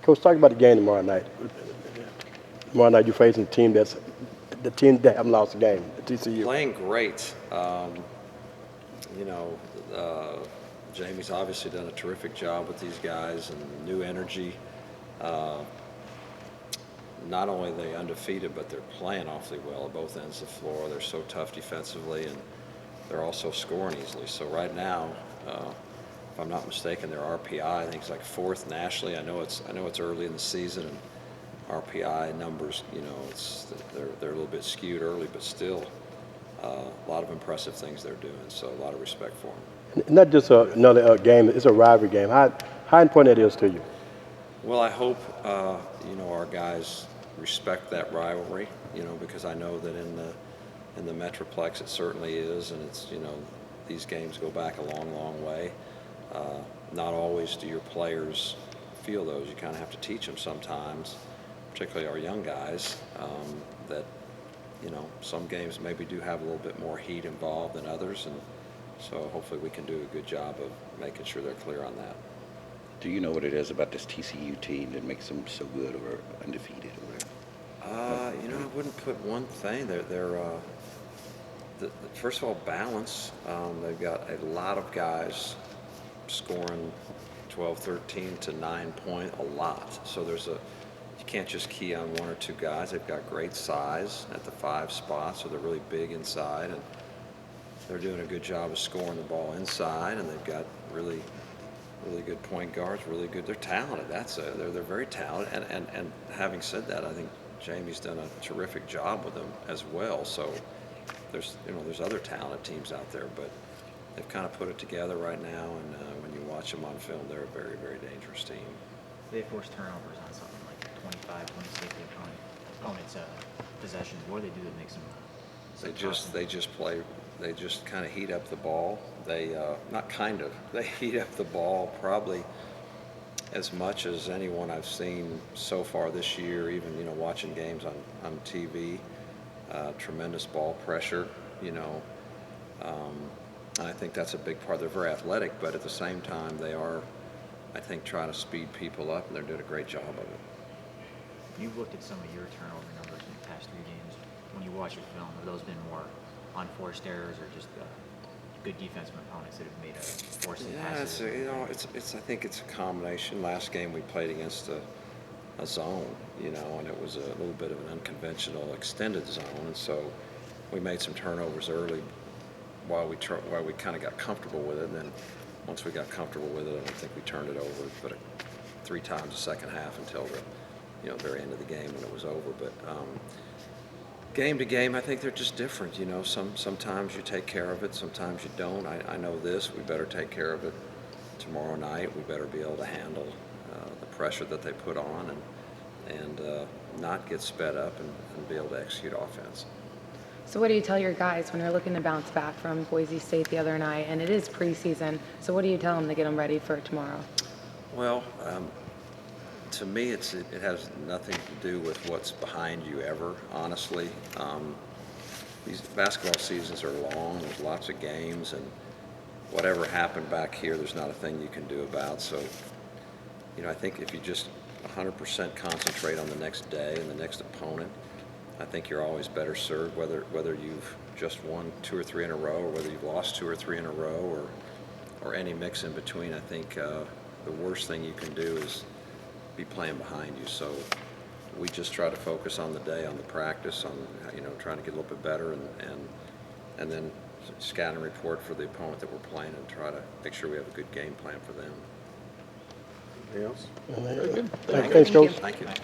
Coach, talk about the game tomorrow night. Tomorrow night you're facing a team the team that haven't lost a game, TCU. Playing great. You know, Jamie's obviously done a terrific job with these guys and new energy. Not only are they undefeated, but they're playing awfully well at both ends of the floor. They're so tough defensively, and they're also scoring easily. So right now, if I'm not mistaken, their RPI I think is like 4th nationally. I know it's early in the season, and RPI numbers, you know, they're a little bit skewed early, but still a lot of impressive things they're doing. So a lot of respect for them. Not just another game; it's a rivalry game. How important it is to you? Well, I hope you know, our guys respect that rivalry. You know, because I know that in the Metroplex it certainly is, and it's, you know, these games go back a long, long way. Not always do your players feel those. You kind of have to teach them sometimes, particularly our young guys, that, you know, some games maybe do have a little bit more heat involved than others, and so hopefully we can do a good job of making sure they're clear on that. Do you know what it is about this TCU team that makes them so good or undefeated or whatever? You know, I wouldn't put one thing. First of all, balance. They've got a lot of guys scoring 12, 13 to 9 point, a lot. So you can't just key on one or two guys. They've got great size at the 5 spot, so they're really big inside, and they're doing a good job of scoring the ball inside, and they've got really good point guards, really good. They're talented. They're very talented. And having said that, I think Jamie's done a terrific job with them as well. So there's other talented teams out there, but they've kind of put it together right now. And when you watch them on film, they're a very, very dangerous team. They force turnovers on something like 25, 26 opponent's possessions. What do they do that makes them? They just kind of heat up the ball. They heat up the ball probably as much as anyone I've seen so far this year. Even, you know, watching games on TV, tremendous ball pressure. You know, and I think that's a big part. They're very athletic, but at the same time, they are, I think, trying to speed people up, and they're doing a great job of it. You've looked at some of your turnover numbers in the past 3 games. When you watch your film, have those been more unforced errors or just good defense from opponents that have made forcing passes? I think it's a combination. Last game we played against a zone, you know, and it was a little bit of an unconventional extended zone, and so we made some turnovers early while we kind of got comfortable with it. And then once we got comfortable with it, I don't think we turned it over but 3 times the second half until the very end of the game when it was over. But game to game, I think they're just different. You know, sometimes you take care of it, sometimes you don't. I know this. We better take care of it tomorrow night. We better be able to handle the pressure that they put on and not get sped up and be able to execute offense. So what do you tell your guys when they're looking to bounce back from Boise State the other night? And it is preseason, so what do you tell them to get them ready for tomorrow? Well, to me, it has nothing to do with what's behind you ever, honestly. These basketball seasons are long. There's lots of games, and whatever happened back here, there's not a thing you can do about. So, you know, I think if you just 100% concentrate on the next day and the next opponent, I think you're always better served, whether you've just won 2 or 3 in a row or whether you've lost 2 or 3 in a row or any mix in between. I think the worst thing you can do is be playing behind you. So we just try to focus on the day, on the practice, on, you know, trying to get a little bit better and then scan and report for the opponent that we're playing and try to make sure we have a good game plan for them. Anything else? Good. Thanks, Coach. Thank you.